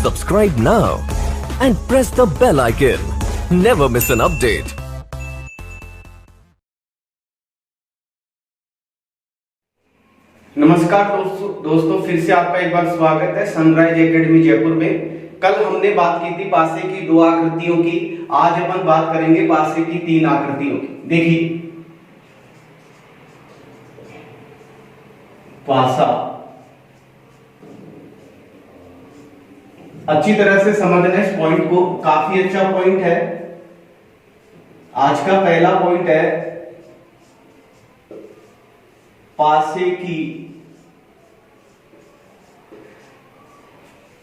Subscribe now and press the bell icon. Never miss an update. नमस्कार दोस्तों फिर से आपका एक बार स्वागत है सनराइज एकेडमी जयपुर में। कल हमने बात की थी पासे की दो आकृतियों की, आज अपन बात करेंगे पासे की तीन आकृतियों की। देखिए पासा अच्छी तरह से समझना इस पॉइंट को, काफी अच्छा पॉइंट है। आज का पहला पॉइंट है पासे की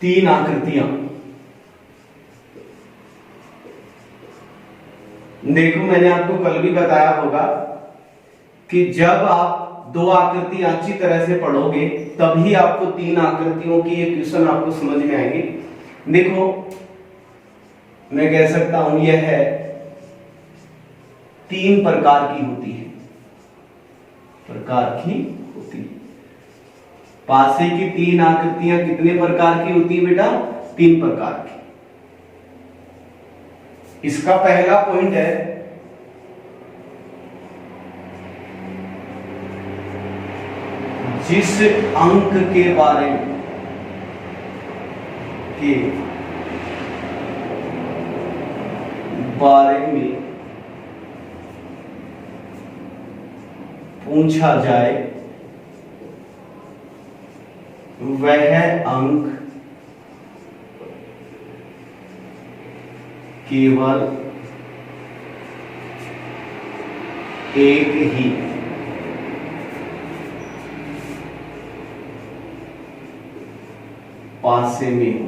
तीन आकृतियां। देखो मैंने आपको कल भी बताया होगा कि जब आप दो आकृति अच्छी तरह से पढ़ोगे तभी आपको तीन आकृतियों की ये क्वेश्चन आपको समझ में आएंगे। देखो मैं कह सकता हूं यह है तीन प्रकार की होती है, पासे की तीन आकृतियां कितने प्रकार की होती है बेटा? तीन प्रकार की। इसका पहला पॉइंट है जिस अंक के बारे में पूछा जाए वह अंक केवल एक ही पासे में हो।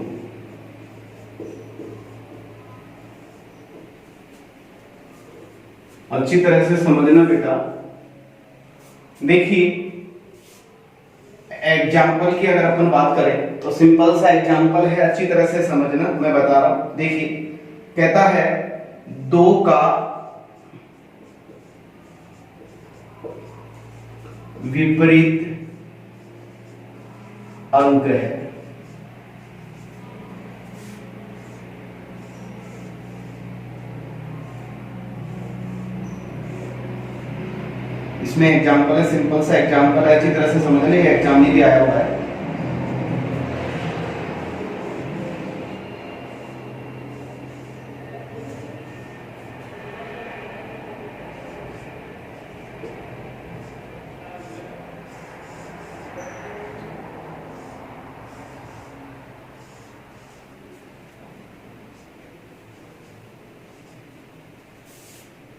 अच्छी तरह से समझना बेटा। देखिए एग्जाम्पल की अगर अपन बात करें तो सिंपल सा एग्जाम्पल है, अच्छी तरह से समझना, मैं बता रहा हूं। देखिए कहता है दो का विपरीत अंक है। इसमें एग्जाम्पल है, सिंपल सा एग्जाम्पल है, अच्छी तरह से समझने, एग्जाम में भी आया हुआ है।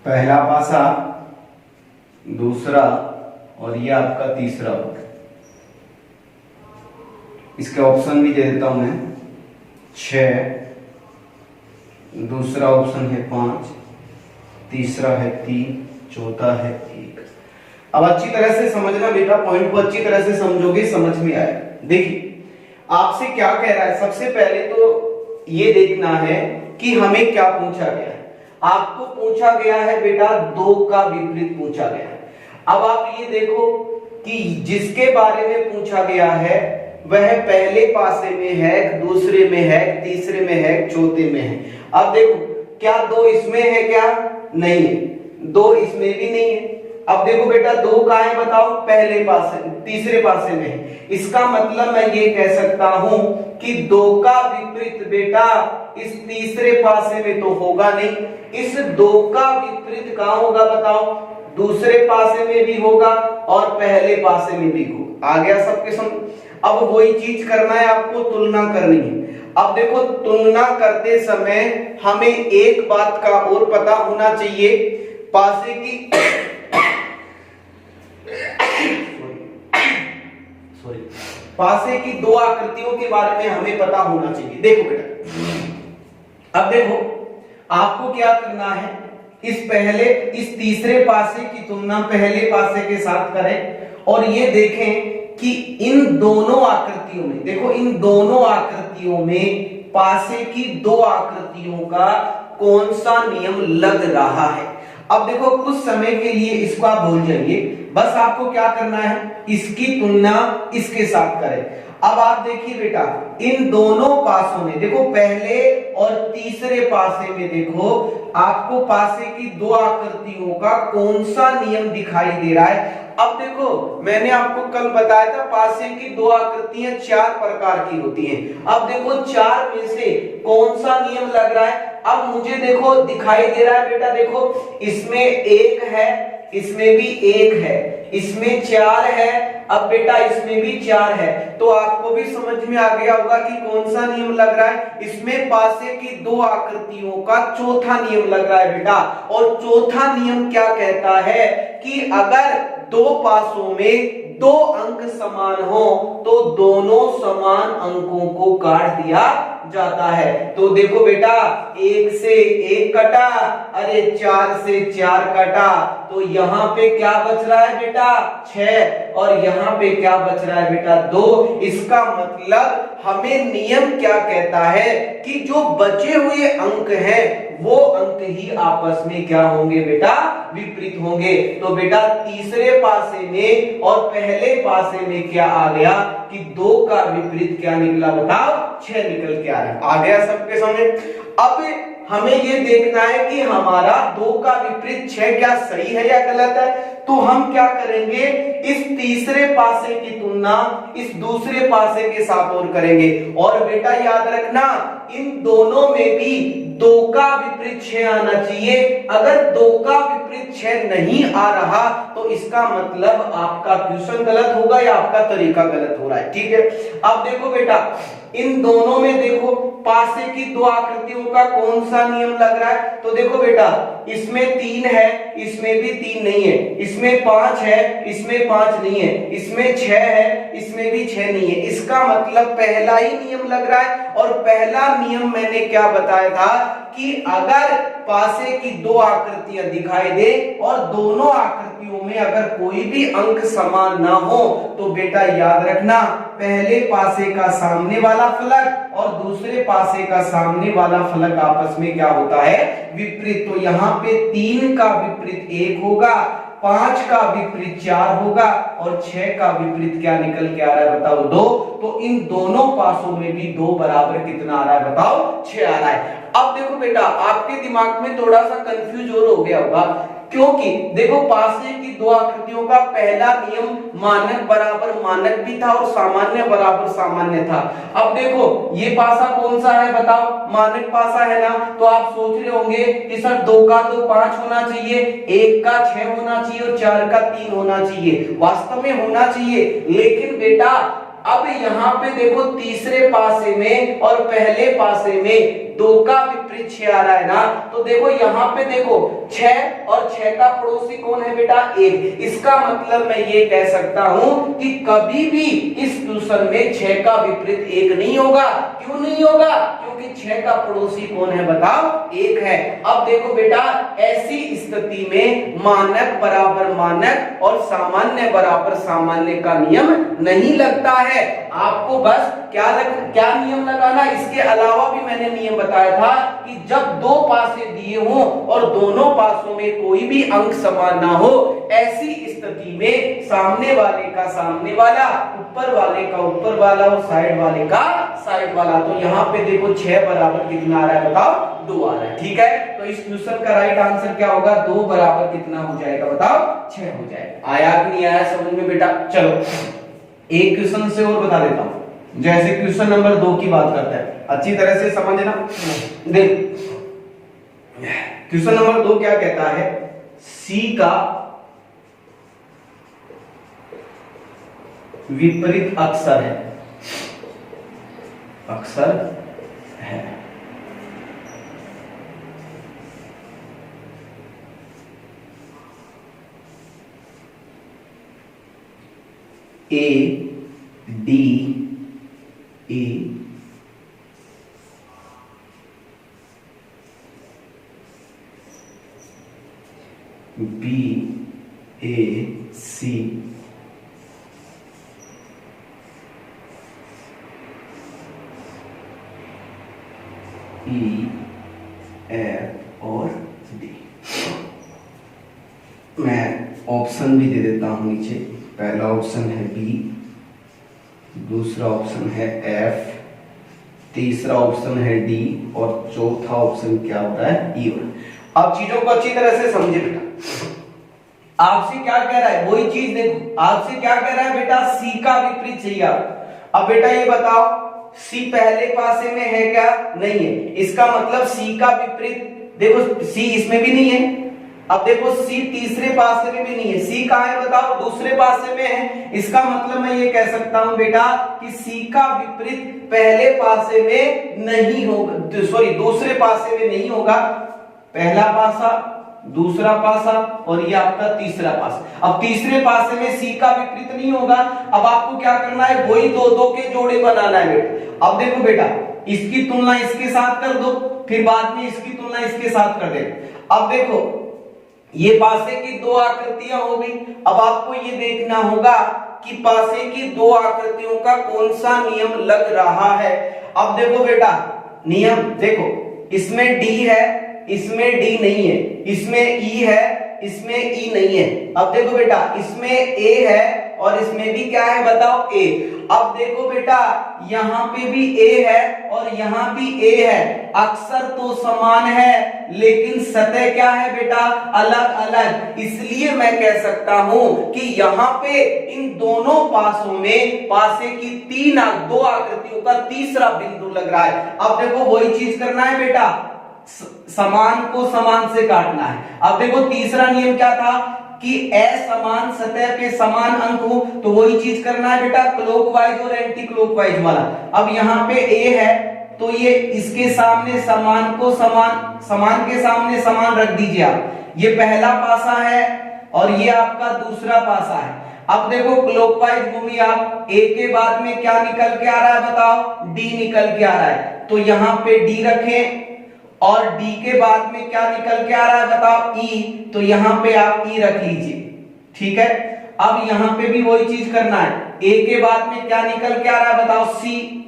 पहला पासा, दूसरा और ये आपका तीसरा होगा। इसके ऑप्शन भी दे देता हूं मैं, 6, दूसरा ऑप्शन है 5, तीसरा है 3, चौथा है 1। अब अच्छी तरह से समझना बेटा, पॉइंट को अच्छी तरह से समझोगे समझ में आएगा। देखिए आपसे क्या कह रहा है, सबसे पहले तो ये देखना है कि हमें क्या पूछा गया है। आपको पूछा गया है बेटा दो का विपरीत पूछा गया है। अब आप ये देखो कि जिसके बारे में पूछा गया है वह पहले पासे में है, दूसरे में है, तीसरे में है, चौथे में है। अब देखो क्या दो इसमें है? क्या नहीं है, दो इसमें भी नहीं है। अब देखो बेटा दो कहां है बताओ? पहले पासे, तीसरे पासे में है। इसका मतलब मैं ये कह सकता हूं कि दो का विपरीत बेटा इस तीसरे पासे में तो होगा नहीं, इस दो का विपरीत कहां होगा बताओ? दूसरे पासे में भी होगा और पहले पासे में भी होगा। आ गया सबके समझ? अब वही चीज करना है आपको, तुलना करनी है। अब देखो तुलना करते समय हमें एक बात का और पता होना चाहिए, पासे की पासे की दो आकृतियों के बारे में हमें पता होना चाहिए। देखो बेटा अब देखो आपको क्या करना है, इस तीसरे पासे की तुलना पहले पासे के साथ करें और ये देखें कि इन दोनों आकृतियों में, देखो इन दोनों आकृतियों में पासे की दो आकृतियों का कौन सा नियम लग रहा है। अब देखो कुछ समय के लिए इसको आप भूल जाइए, बस आपको क्या करना है, इसकी तुलना इसके साथ करें। अब आप देखिए बेटा, इन दोनों पासों में देखो, पहले और तीसरे पासे में देखो, आपको पासे की दो आकृतियों का कौन सा नियम दिखाई दे रहा है। अब देखो, मैंने आपको कल बताया था पासे की दो आकृतियां 4 प्रकार की होती हैं। अब देखो 4 में से कौन सा नियम लग रहा है। अब मुझे देखो दिखाई दे रहा है बेटा, देखो इसमें 1 है, इसमें भी 1 है, इसमें 4 है, अब बेटा इसमें भी 4 है। तो आपको भी समझ में आ गया होगा कि कौन सा नियम लग रहा है। इसमें पासे की दो आकृतियों का चौथा नियम लग रहा है बेटा। और चौथा नियम क्या कहता है कि अगर दो पासों में 2 अंक समान हो तो दोनों समान अंकों को काट दिया जाता है। तो देखो बेटा, 1 से 1 कटा, अरे 4 से 4 कटा, तो यहाँ पे क्या बच रहा है बेटा 6, और यहाँ पे क्या बच रहा है बेटा 2। इसका मतलब हमें नियम क्या कहता है कि जो बचे हुए अंक हैं वो अंक ही आपस में क्या होंगे बेटा, विपरीत होंगे। तो बेटा तीसरे पासे में और पहले पासे में क्या आ गया कि 2 का विपरीत क्या निकला बताओ, 6 निकल के आ गया सबके सामने। अब हमें ये देखना है कि हमारा 2 का विपरीत 6 क्या सही है या गलत है। तो हम क्या करेंगे, इस तीसरे पासे की तुलना इस दूसरे पासे के साथ और करेंगे। और बेटा याद रखना, इन दोनों में भी 2 का विपरीत 6 आना चाहिए। अगर 2 का विपरीत 6 नहीं आ रहा तो इसका मतलब आपका क्वेश्चन गलत होगा या आपका तरीका गलत हो रहा है। ठीक है, अब देखो बेटा, इन दोनों में देखो पासे की दो आकृतियों का कौन सा नियम लग रहा है। तो देखो बेटा, इसमें 3 है, इसमें भी 3 नहीं है, इसमें 5 है, इसमें 5 नहीं है, इसमें 6 है, इसमें भी 6 नहीं है। इसका मतलब पहला ही नियम लग रहा है। और पहला नियम मैंने क्या बताया था कि अगर पासे की दो आकृतियां दिखाई दे और दोनों आकृतियों में अगर कोई भी अंक समान ना हो तो बेटा याद रखना, पहले पासे का सामने वाला फलक और दूसरे पासे का सामने वाला फलक आपस में क्या होता है, विपरीत। तो यहाँ पे 3 का विपरीत 1 होगा, 5 का विपरीत 4 होगा और 6 का विपरीत क्या निकल के आ रहा है बताओ 2। तो इन दोनों पासों में भी 2 बराबर कितना आ रहा है बताओ, 6 आ रहा है। अब देखो बेटा, आपके दिमाग में थोड़ा सा कंफ्यूज और हो गया होगा, क्योंकि देखो पासे की दो आकृतियों का पहला नियम मानक बराबर मानक भी था और सामान्य बराबर सामान्य था। अब देखो ये पासा कौन सा है बताओ, मानक पासा है ना। तो आप सोच रहे होंगे कि सर 2 का तो 5 होना चाहिए, 1 का 6 होना चाहिए और 4 का 3 होना चाहिए। वास्तव में होना चाहिए, लेकिन बेटा अब यहाँ पे देखो तीसरे पासे में और पहले पासे में 2 का विपरीत 6 आ रहा है ना। तो देखो यहाँ पे देखो 6 और 6 का पड़ोसी कौन है बेटा 1। इसका मतलब मैं ये कह सकता हूं कि कभी भी इस क्वेश्चन में 6 का विपरीत 1 नहीं होगा। क्यों नहीं होगा, क्योंकि 6 का पड़ोसी कौन है बताओ 1 है। अब देखो बेटा, ऐसी स्थिति में मानक बराबर मानक और सामान्य बराबर सामान्य का नियम नहीं लगता है। आपको बस क्या नियम लगाना, इसके अलावा भी मैंने नियम बताया था कि जब 2 पासे दिए हों और दोनों पासों में कोई भी अंक समान ना हो, ऐसी स्थिति में सामने वाले का सामने वाला, ऊपर वाले का ऊपर वाला और साइड वाले का साइड वाला। तो यहाँ पे देखो 6 बराबर कितना आ रहा है बताओ 2 आ रहा है। ठीक है, तो इस क्वेश्चन का राइट आंसर क्या होगा, 2 बराबर कितना हो जाएगा बताओ 6 हो जाएगा। आया कि नहीं आया समझ में बेटा। चलो एक क्वेश्चन से और बता देता हूं, जैसे क्वेश्चन नंबर 2 की बात करते हैं, अच्छी तरह से समझना। देख क्वेश्चन नंबर 2 क्या कहता है, C का विपरीत अक्षर है, अक्षर है। A D E B A C E F और D। मैं ऑप्शन भी दे देता हूं नीचे। पहला ऑप्शन है बी, दूसरा ऑप्शन है एफ, तीसरा ऑप्शन है डी और चौथा ऑप्शन क्या होता है? ई होता है। अब चीजों को अच्छी तरह से समझे बेटा। आपसे क्या कह रहा है, वही चीज देखो, आपसे क्या कह रहा है बेटा? सी का विपरीत चाहिए आप। अब बेटा ये बताओ, सी पहले पासे में है क्या? नहीं है। इसका मतलब सी का विपरीत, देखो सी इसमें भी नहीं है। अब देखो सी तीसरे पासे में भी नहीं है। सी कहां है बताओ? दूसरे पासे में है। इसका मतलब मैं ये कह सकता हूं बेटा कि सी का विपरीत पहले पासे में नहीं होगा, सॉरी दूसरे पासे में नहीं होगा। पहला पासा, दूसरा पासा और ये आपका तीसरा पासा। अब तीसरे पासे में सी का विपरीत नहीं होगा। अब आपको क्या करना है? वही दो दो के जोड़े बनाना है बेटा। अब देखो बेटा, इसकी तुलना इसके साथ कर दो, फिर बाद में इसकी तुलना इसके साथ कर दे। अब देखो ये पासे की दो आकृतियां हो गई। अब आपको ये देखना होगा कि पासे की दो आकृतियों का कौन सा नियम लग रहा है। अब देखो बेटा नियम देखो, इसमें डी है, इसमें डी नहीं है, इसमें ई है, इसमें ई नहीं है। अब देखो बेटा इसमें ए है और इसमें भी क्या है बताओ? ए। अब देखो बेटा यहां पे भी ए है और यहां भी ए है। अक्षर तो समान है लेकिन सतह क्या है बेटा? अलग अलग। इसलिए मैं कह सकता हूं कि यहां पे इन दोनों पासों में पासे की दो आकृतियों का तीसरा बिंदु लग रहा है। अब देखो वही चीज करना है बेटा, समान को समान से काटना है। अब देखो तीसरा नियम क्या था कि असमान सतह पे समान अंक हो, तो वही चीज करना है बेटा, क्लॉकवाइज और एंटी क्लॉकवाइज वाला। अब यहाँ पे ए है तो ये इसके सामने समान को समान, समान के सामने समान रख दीजिए आप। ये पहला पासा है और ये आपका दूसरा पासा है। अब देखो क्लॉकवाइज घूमिए आप, ए के बाद में क्या निकल के आ रहा है बताओ? डी निकल के आ रहा है। तो यहाँ पे डी रखें और डी के बाद में क्या निकल के आ रहा है बताओ? ई। तो यहां पे आप ई रख लीजिए, ठीक है। अब यहां पे भी वही चीज करना है। ए के बाद में क्या निकल के आ रहा है बताओ? सी।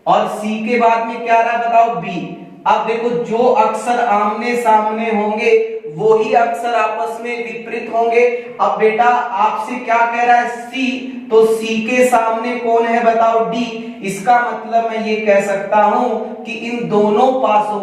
और सी के बाद में क्या आ रहा है बताओ? बी। अब देखो जो अक्षर आमने सामने होंगे वो ही अक्षर आपस में विपरीत होंगे। अब बेटा आपसे क्या कह रहा है? सी, तो सी के सामने कौन है बताओ? डी। इसका मतलब मैं ये कह सकता हूं कि इन दोनों पासों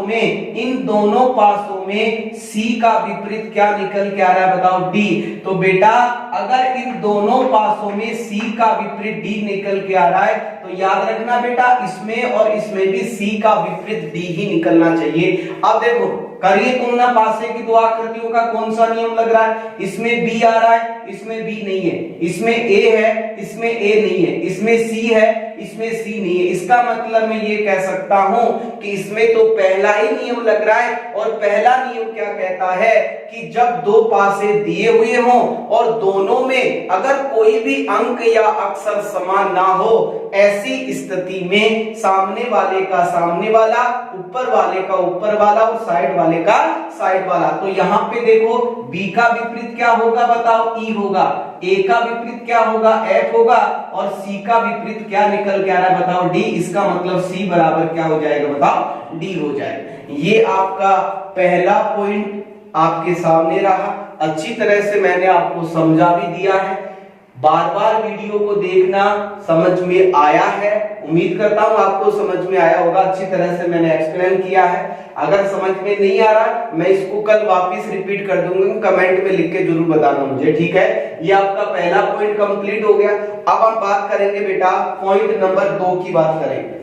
में सी का विपरीत क्या निकल के आ रहा है बताओ? डी। तो बेटा अगर इन दोनों पासों में सी का विपरीत डी निकल के आ रहा है तो याद रखना बेटा इसमें और इसमें भी सी का विपरीत डी ही निकलना चाहिए। अब देखो करिए तुलना, पासे की दो आकृतियों का कौन सा नियम लग रहा है? इसमें बी आ रहा है, इसमें बी नहीं है। इसमें ए है, इसमें ए नहीं है। इसमें सी है, इसमें सी नहीं है। इसका मतलब मैं ये कह सकता हूं कि इसमें तो पहला ही नियम लग रहा है। और पहला नियम क्या कहता है कि जब दो पासे दिए हुए हों और दोनों में अगर कोई भी अंक या अक्षर समान ना हो, ऐसी स्थिति में सामने वाले का सामने वाला, ऊपर वाले का ऊपर वाला और साइड वाले का साइड वाला। तो यहाँ पे देखो बी का विपरीत क्या होगा बताओ? ई होगा। ए का विपरीत क्या होगा? एफ होगा। और सी का विपरीत क्या निकल के आ रहा है बताओ? डी। इसका मतलब सी बराबर क्या हो जाएगा बताओ? डी हो जाएगा। ये आपका पहला पॉइंट आपके सामने रहा। अच्छी तरह से मैंने आपको समझा भी दिया है। बार बार वीडियो को देखना, समझ में आया है? उम्मीद करता हूं आपको समझ में आया होगा। अच्छी तरह से मैंने एक्सप्लेन किया है। अगर समझ में नहीं आ रहा मैं इसको कल वापस रिपीट कर दूंगा, कमेंट में लिख के जरूर बताना मुझे, ठीक है। ये आपका पहला पॉइंट कंप्लीट हो गया। अब हम बात करेंगे बेटा पॉइंट नंबर 2 की बात करेंगे।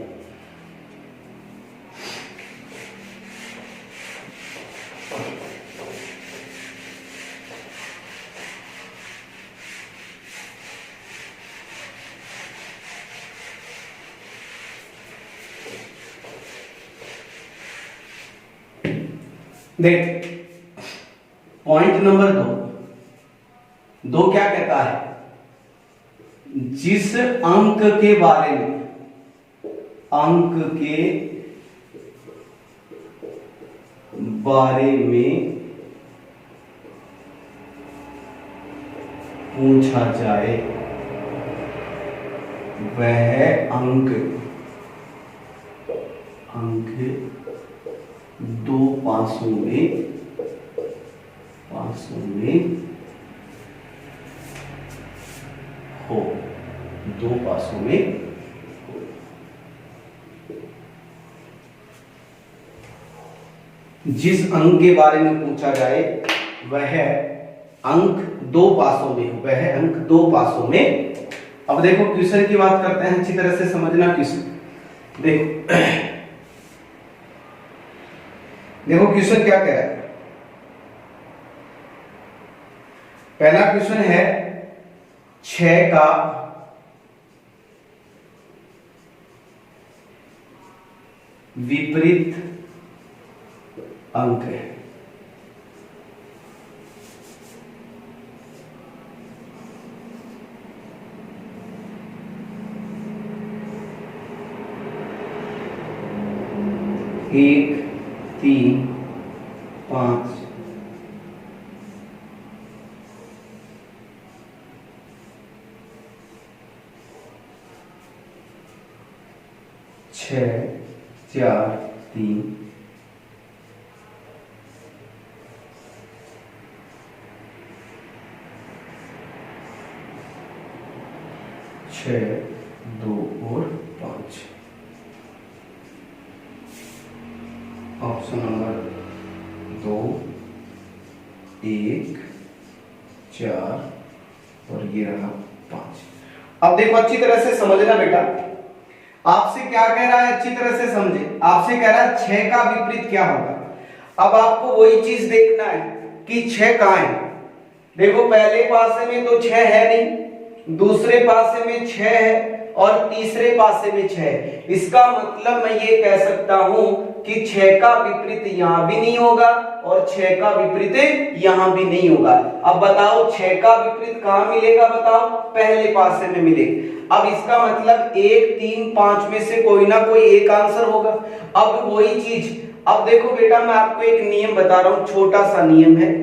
देख पॉइंट नंबर 2 क्या कहता है? जिस अंक के बारे में पूछा जाए वह अंक दो पासों में हो, दो पासों में जिस अंक के बारे में पूछा जाए वह अंक दो पासों में हो, वह अंक दो पासों में। अब देखो क्वेश्चन की बात करते हैं, अच्छी तरह से समझना क्वेश्चन। देखो क्वेश्चन क्या कह रहा है। पहला क्वेश्चन है 6 का विपरीत अंक है। एक, 3, 5, 6, 4, 3, 6, 2 और 5। ऑप्शन नंबर 2, 1, 4 और ये रहा 5। अब देखो अच्छी तरह से समझना बेटा, आपसे क्या कह रहा है, अच्छी तरह से समझे। आपसे कह रहा है 6 का विपरीत क्या होगा। अब आपको वही चीज देखना है कि 6 कहां है। देखो पहले पासे में तो 6 है नहीं, दूसरे पासे में 6 है और तीसरे पासे में 6 है। इसका मतलब मैं ये कह सकता हूं कि 6 का विपरीत यहां भी नहीं होगा और 6 का विपरीत यहां भी नहीं होगा। अब बताओ 6 का विपरीत कहां मिलेगा, बताओ पहले पासे में मिलेगा। अब इसका मतलब 1, 3, 5 में से कोई ना कोई एक आंसर होगा। अब वही चीज, अब देखो बेटा मैं आपको एक नियम बता रहा हूं, छोटा सा नियम है।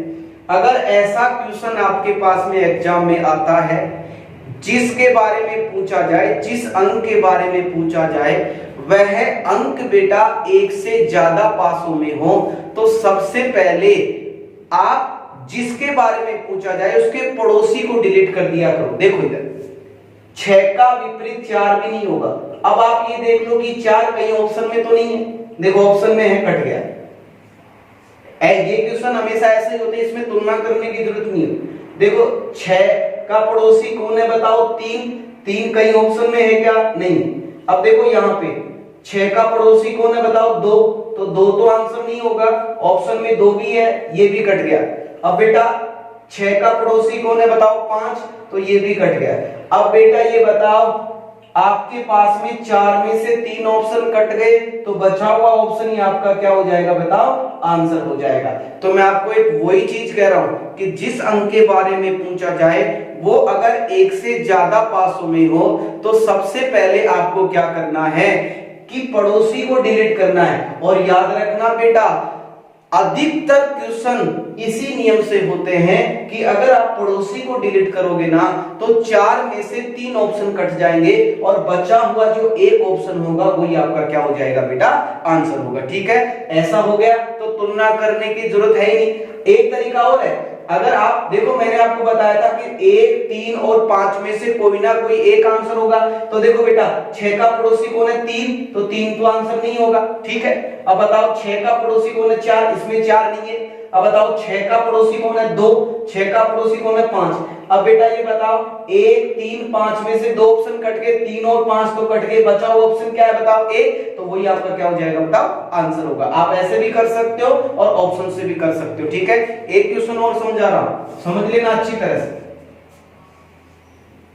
अगर ऐसा क्वेश्चन आपके पास में एग्जाम में आता है जिसके बारे में पूछा जाए, जिस अंक के बारे में पूछा जाए वह अंक बेटा एक से ज्यादा पासों में हो, तो सबसे पहले आप जिसके बारे में पूछा जाए उसके पड़ोसी को डिलीट कर दिया करो। देखो इधर 6 का विपरीत 4 भी नहीं होगा। अब आप ये देख लो कि 4 कहीं ऑप्शन में तो नहीं है, देखो ऑप्शन में है, कट गया। ये क्वेश्चन हमेशा ऐसे ही होते हैं, इसमें तुलना करने की जरूरत नहीं है। देखो 6 का पड़ोसी कौन है बताओ, 3 कहीं ऑप्शन में है क्या, नहीं। अब देखो यहाँ पे 6 का पड़ोसी कौन है बताओ, 2, तो 2 तो आंसर नहीं होगा, ऑप्शन में 2 भी है, ये भी कट गया। अब बेटा 6 का पड़ोसी कौन है बताओ, 5, तो ये भी कट गया। अब बेटा ये बताओ आपके पास में 4 में से 3 ऑप्शन कट गए, तो बचा हुआ ऑप्शन ही आपका क्या हो जाएगा बताओ, आंसर हो जाएगा। तो मैं आपको एक वही चीज कह रहा हूं कि जिस अंक के बारे में पूछा जाए वो अगर एक से ज्यादा पासों में हो तो सबसे पहले आपको क्या करना है कि पड़ोसी को डिलीट करना है। और याद रखना बेटा अधिकतर क्वेश्चन इसी नियम से होते हैं कि अगर आप पड़ोसी को डिलीट करोगे ना तो 4 में से 3 ऑप्शन कट जाएंगे और बचा हुआ जो एक ऑप्शन होगा वही आपका क्या हो जाएगा बेटा, आंसर होगा। ठीक है, ऐसा हो गया तो तुलना करने की जरूरत है ही नहीं। एक तरीका और है, अगर आप देखो मैंने आपको बताया था कि 1, 3 और 5 में से कोई ना कोई एक आंसर होगा। तो देखो बेटा 6 का पड़ोसी कौन है, 3, तो 3 तो आंसर नहीं होगा। ठीक है, अब बताओ 6 का पड़ोसी कौन है, 4, इसमें 4 नहीं है। अब बताओ 6 का पड़ोसी कौन है, 2, 6 का पड़ोसी कौन है, 5। अब बेटा ये बताओ 1, 3, 5 में से 2 ऑप्शन कट गए, 3 और 5 तो कट गए, बचा हुआ ऑप्शन क्या है बताओ, 1, तो वही आपका क्या हो जाएगा बताओ, आंसर होगा। आप ऐसे भी कर सकते हो और ऑप्शन से भी कर सकते हो। ठीक है, एक क्वेश्चन और समझा रहा हूं, समझ लेना अच्छी तरह से।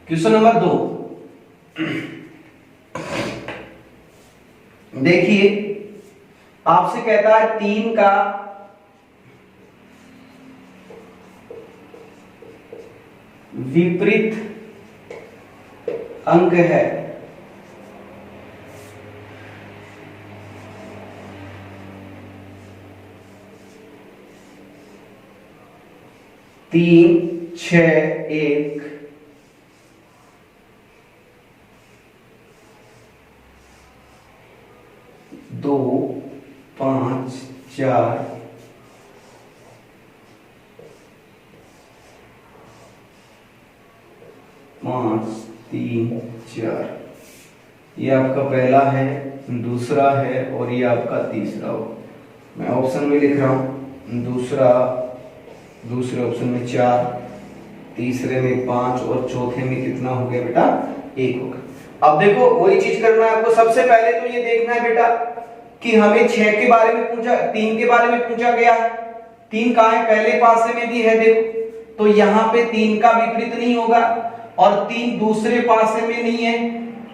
क्वेश्चन नंबर 2 देखिए, आपसे कहता है 3 का विपरीत अंक है। तीन, 6, 1, 2, 5, 4, 5, 3, 4। ये आपका पहला है, दूसरा है और ये आपका तीसरा हो। मैं ऑप्शन में लिख रहा हूं, दूसरे ऑप्शन में 4, तीसरे में 5 और चौथे में कितना हो गया बेटा 1 होगा। अब देखो वही चीज करना है आपको। सबसे पहले तो ये देखना है बेटा कि हमें 6 के बारे में पूछा, 3 के बारे में पूछा गया है। 3 कहां है, पहले पासे में भी है देखो, तो यहाँ पे 3 का विपरीत नहीं होगा और 3 दूसरे पासे में नहीं है।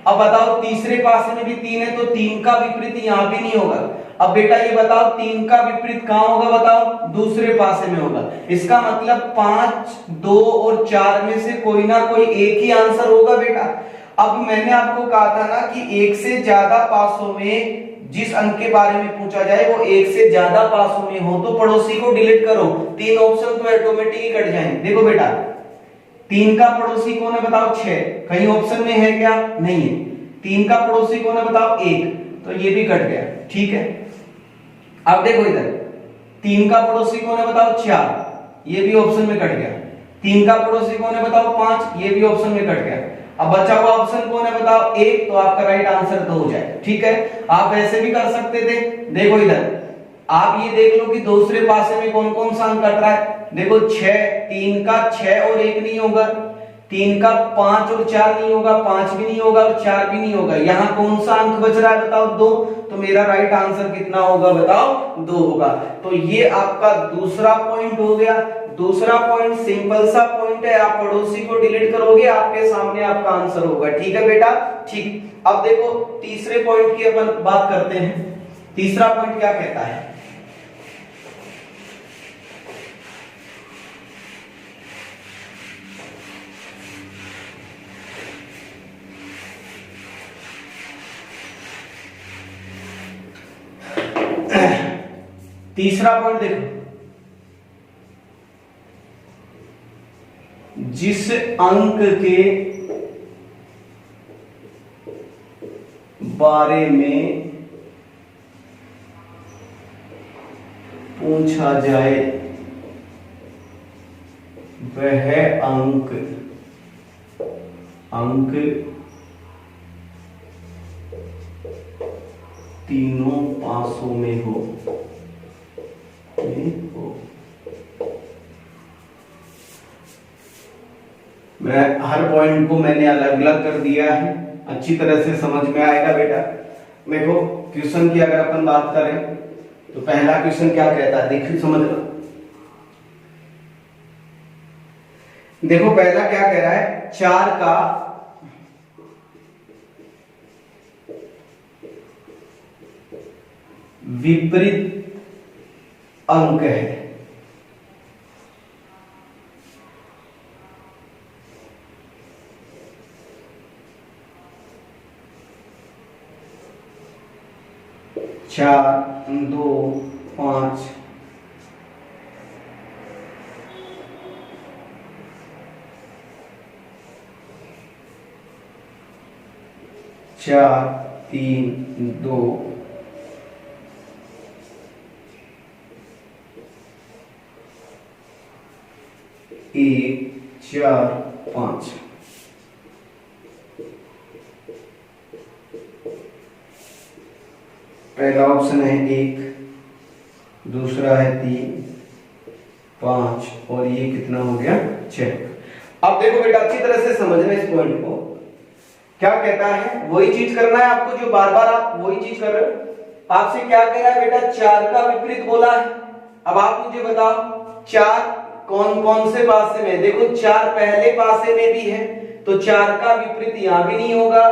अब बताओ तीसरे पासे में भी 3 है तो 3 का विपरीत यहाँ भी नहीं होगा। अब बेटा ये बताओ 3 का विपरीत कहां होगा, बताओ दूसरे पासे में होगा। इसका मतलब 5, 2 और 4 में से कोई ना कोई एक ही आंसर होगा बेटा। अब मैंने आपको कहा था ना कि एक से ज्यादा पासों में जिस अंक के बारे में पूछा जाए वो एक से ज्यादा पासों में हो तो पड़ोसी को डिलीट करो, 3 ऑप्शन तो ऑटोमेटिक ही कट जाएंगे। देखो बेटा 3 का पड़ोसी कौन है बताओ 6, कहीं ऑप्शन में है क्या, नहीं है। 3 का पड़ोसी कौन है बताओ 1, तो ये भी कट गया, ठीक है। अब देखो इधर 3 का पड़ोसी कौन है बताओ 4, ये भी ऑप्शन में कट गया। 3 का पड़ोसी कौन है बताओ 5, ये भी ऑप्शन में कट गया। अब बचा हुआ ऑप्शन कौन है बताओ 1, तो आपका राइट आंसर 2 हो जाए, ठीक है। आप ऐसे भी कर सकते थे, देखो इधर आप ये देख लो कि दूसरे पासे में कौन कौन सा अंक कट रहा है। देखो 6, 3 का 6 और 1 नहीं होगा, 3 का 5 और 4 नहीं होगा, 5 भी नहीं होगा और 4 भी नहीं होगा। यहाँ कौन सा अंक बच रहा है बताओ 2, तो मेरा राइट आंसर कितना होगा बताओ 2 होगा। तो ये आपका दूसरा पॉइंट हो गया। दूसरा पॉइंट सिंपल सा पॉइंट है, आप पड़ोसी को डिलीट करोगे आपके सामने आपका आंसर होगा, ठीक है बेटा, ठीक। अब देखो तीसरे पॉइंट की अपन बात करते हैं। तीसरा पॉइंट क्या कहता है, तीसरा पॉइंट देखो, जिस अंक के बारे में पूछा जाए वह अंक तीनों पासों में हो। मैं हर पॉइंट को मैंने अलग अलग कर दिया है, अच्छी तरह से समझ में आएगा बेटा। देखो क्वेश्चन की अगर अपन बात करें तो पहला क्वेश्चन क्या कहता है, देखिए समझ लो। देखो पहला क्या कह रहा है, 4 का विपरीत अंक है। चार, 2, 5, 4, 3, 2, 1, 4, 5। पहला ऑप्शन है 1, दूसरा है 3, 5 और ये कितना हो गया 6। अब देखो बेटा अच्छी तरह से समझना इस पॉइंट को, क्या कहता है वही चीज करना है आपको जो बार बार आप वही चीज कर रहे हो। आपसे क्या कह रहा है बेटा, 4 का विपरीत बोला है। अब आप मुझे बताओ 4 कौन कौन से पासे में, देखो 4 पहले पासे में भी है तो 4 का विपरीत यहां भी नहीं होगा,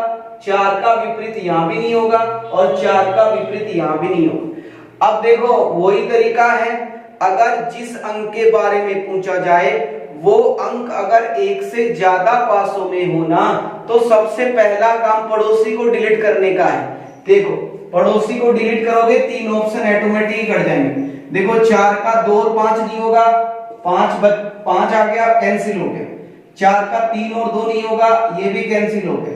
4 का विपरीत यहां भी नहीं होगा और 4 का विपरीत यहां भी नहीं होगा। अब देखो वही तरीका है, अगर जिस अंक के बारे में पूछा जाए वो अंक अगर एक से ज्यादा पासों में हो ना तो सबसे पहला काम पड़ोसी को डिलीट करने का है। देखो पड़ोसी को डिलीट करोगे 3 ऑप्शन ऑटोमेटिक कट जाएंगे। देखो 4 का 2 और 5 नहीं होगा, 5 आ गया कैंसिल हो गया। 4 का 3 और 2 नहीं होगा, ये भी कैंसिल हो गया।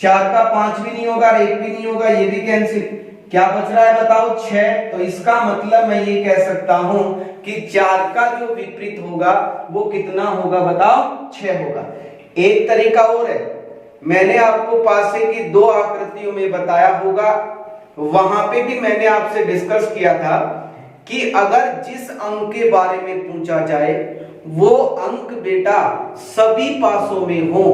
4 का 5 भी नहीं होगा, 1 भी नहीं होगा, ये भी कैंसिल। क्या बच रहा है बताओ 6। तो इसका मतलब मैं ये कह सकता हूं कि 4 का जो विपरीत होगा वो कितना होगा बताओ 6 होगा। एक तरीका और है, मैंने आपको पासे की 2 आकृतियों में बताया होगा, वहां पे भी मैंने आपसे डिस्कस किया था कि अगर जिस अंक के बारे में पूछा जाए वो अंक बेटा सभी पासों में हो,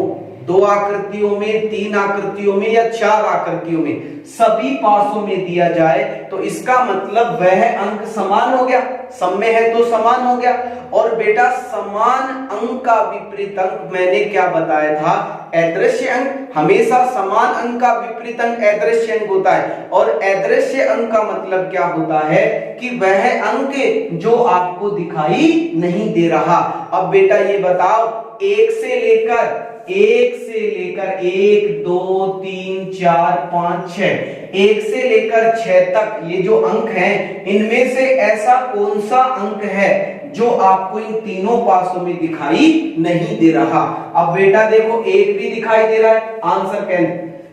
2 आकृतियों में, 3 आकृतियों में या 4 आकृतियों में, सभी पासों में दिया जाए तो इसका मतलब वह अंक समान हो गया। सम में है तो समान हो गया। और बेटा समान अंक का विपरीत अंक मैंने क्या बताया था? अदृश्य अंक। हमेशा समान अंक का विपरीत अंक अदृश्य अंक होता है। और अदृश्य अंक का मतलब क्या होता है? कि वह अंक जो आपको दिखाई नहीं दे रहा। अब बेटा ये बताओ, 1 से लेकर 1, 2, 3, 4, 5, 6, 1 से लेकर 6 तक ये जो अंक हैं, इनमें से ऐसा कौन सा अंक है जो आपको इन तीनों पासों में दिखाई नहीं दे रहा? अब बेटा देखो, 1 भी दिखाई दे रहा है, आंसर कैन।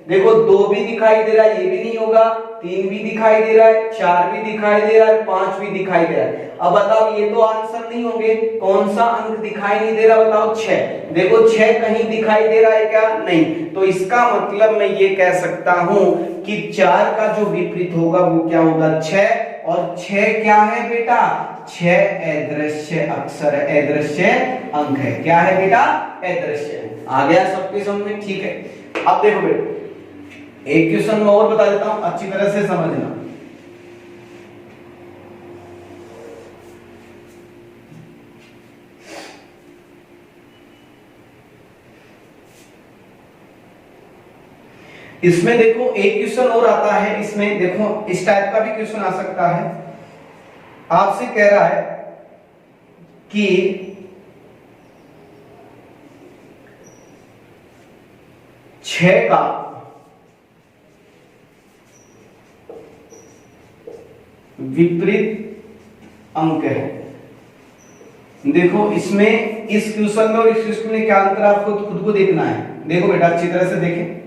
देखो 2 भी दिखाई दे रहा है, ये भी नहीं होगा। 3 भी दिखाई दे रहा है, 4 भी दिखाई दे रहा है, 5 भी दिखाई दे रहा है। अब बताओ, ये तो आंसर नहीं होंगे। कौन सा अंक दिखाई नहीं दे रहा? बताओ 6। देखो 6 कहीं दिखाई दे रहा है क्या? नहीं। तो इसका मतलब मैं ये कह सकता हूं कि 4 का जो विपरीत होगा वो क्या होगा? 6। और 6 क्या है बेटा? 6 अदृश्य अक्षर है, अदृश्य अंक है। क्या है बेटा? अदृश्य। आ गया सबके समझ में? ठीक है। अब देखो बेटा, एक क्वेश्चन में और बता देता हूं, अच्छी तरह से समझना। इसमें देखो एक क्वेश्चन और आता है। इसमें देखो इस टाइप का भी क्वेश्चन आ सकता है। आपसे कह रहा है कि 6 का विपरीत अंक है। देखो इसमें, इस क्वेश्चन में और इस क्वेश्चन में क्या अंतर है आपको खुद को देखना है। देखो बेटा अच्छी तरह से देखें।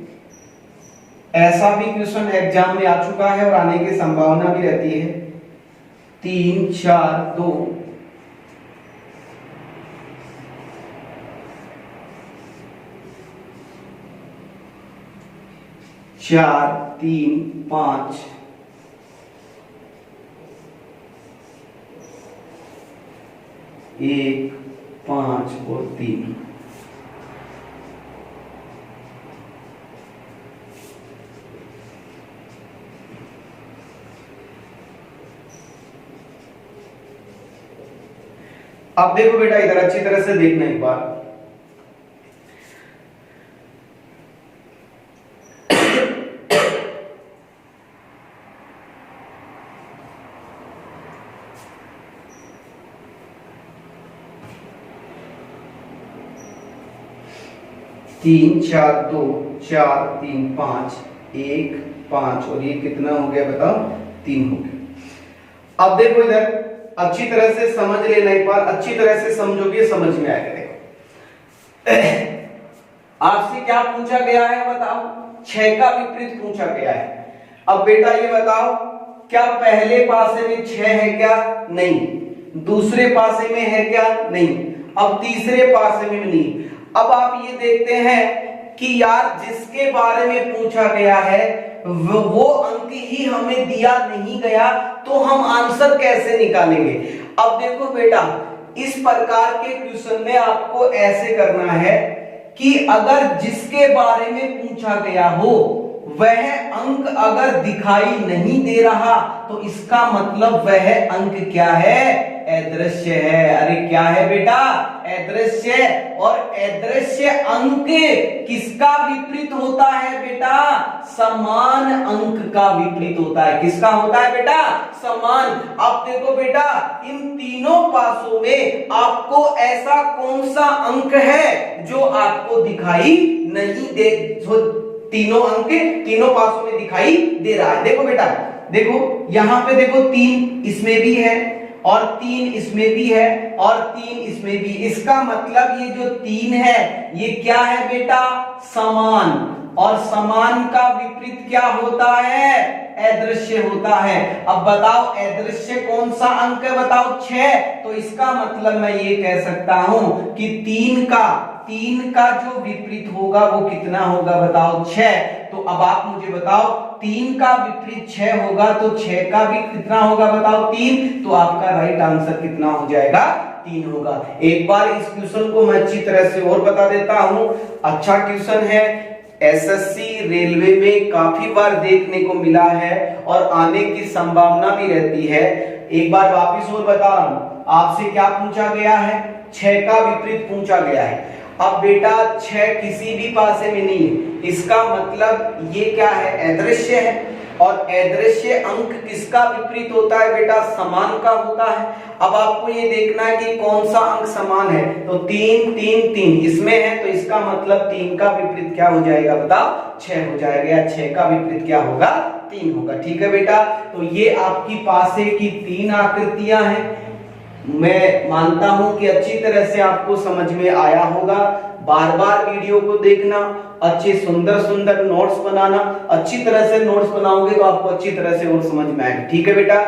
ऐसा भी क्वेश्चन एग्जाम में आ चुका है और आने की संभावना भी रहती है। 3, 4, 2, 4, 3, 5, 1, 5 और 3। अब देखो बेटा, इधर अच्छी तरह से देखना एक बार। तीन, 4, 2, 4, 3, 5, 1, 5 और ये कितना हो गया बताओ? 3 हो गया। अब देखो इधर अच्छी तरह से समझ लेना एक बार, अच्छी तरह से समझोगे समझ में आएगा। देखो आपसे क्या पूछा गया है बताओ? 6 का विपरीत पूछा गया है। अब बेटा ये बताओ, क्या पहले पासे में 6 है क्या? नहीं। दूसरे पासे में है क्या? नहीं। अब तीसरे पासे में नहीं। अब आप ये देखते हैं कि यार जिसके बारे में पूछा गया है वो अंक ही हमें दिया नहीं गया, तो हम आंसर कैसे निकालेंगे? अब देखो बेटा, इस प्रकार के क्वेश्चन में आपको ऐसे करना है कि अगर जिसके बारे में पूछा गया हो वह अंक अगर दिखाई नहीं दे रहा तो इसका मतलब वह अंक क्या है? अदृश्य है। अरे क्या है बेटा? अदृश्य। और अदृश्य अंक किसका विपरीत होता है बेटा? समान अंक का विपरीत होता है। किसका होता है बेटा? समान। अब देखो बेटा, इन तीनों पासों में आपको ऐसा कौन सा अंक है जो आपको दिखाई नहीं दे, जो तीनों अंक तीनों पासों में दिखाई दे रहा है? देखो बेटा, देखो यहां पे देखो 3 इसमें भी है और 3 इसमें भी है और 3 इसमें भी। इसका मतलब ये जो 3 है ये क्या है बेटा? समान। और समान का विपरीत क्या होता है? अदृश्य होता है। अब बताओ अदृश्य कौन सा अंक है? बताओ 6। तो इसका मतलब मैं ये कह सकता हूं कि 3 का 3 का जो विपरीत होगा वो कितना होगा बताओ 6। तो अब आप मुझे बताओ 3 का विपरीत 6 होगा तो 6 का भी कितना होगा बताओ 3। तो आपका राइट आंसर कितना हो जाएगा 3 होगा। एक बार इस क्वेश्चन को मैं अच्छी तरह से और बता देता हूं। अच्छा क्वेश्चन है, एसएससी रेलवे में काफी बार देखने को मिला है और आने की संभावना भी रहती है। एक बार वापिस और बता रहा हूं, आपसे क्या पूछा गया है 6 का विपरीत पूछा गया है। अब बेटा 6 किसी भी पासे में नहीं है, इसका मतलब ये क्या है अदृश्य है और अदृश्य अंक किसका विपरीत होता है बेटा समान का होता है। अब आपको ये देखना है कि कौन सा अंक समान है, तो 3 3 3 इसमें है तो इसका मतलब 3 का विपरीत क्या हो जाएगा बताओ 6 हो जाएगा। 6 का विपरीत क्या होगा 3 होगा। ठीक है बेटा, तो ये आपकी पासे की 3 आकृतियां हैं। मैं मानता हूं कि अच्छी तरह से आपको समझ में आया होगा। बार बार वीडियो को देखना, अच्छे सुंदर सुंदर नोट्स बनाना। अच्छी तरह से नोट्स बनाओगे तो आपको अच्छी तरह से और समझ में आएगा। ठीक है बेटा,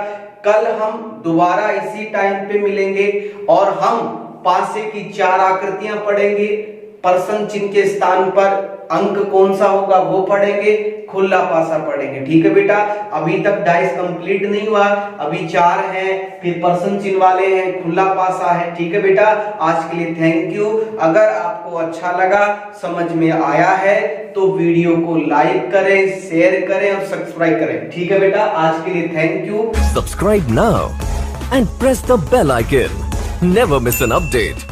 कल हम दोबारा इसी टाइम पे मिलेंगे और हम पासे की 4 आकृतियां पढ़ेंगे। प्रश्न चिन्ह के स्थान पर अंक कौन सा होगा वो पढ़ेंगे, खुला पासा पढ़ेंगे। ठीक है बेटा, अभी तक डाइस कंप्लीट नहीं हुआ, अभी 4 हैं, फिर प्रश्न चिन्ह वाले हैं, खुला पासा है। ठीक है बेटा, आज के लिए थैंक यू। अगर आपको अच्छा लगा, समझ में आया है तो वीडियो को लाइक करें, शेयर करें और सब्सक्राइब करें। ठीक है बेटा, आज के लिए thank you. Subscribe now and press the bell icon. Never miss an update.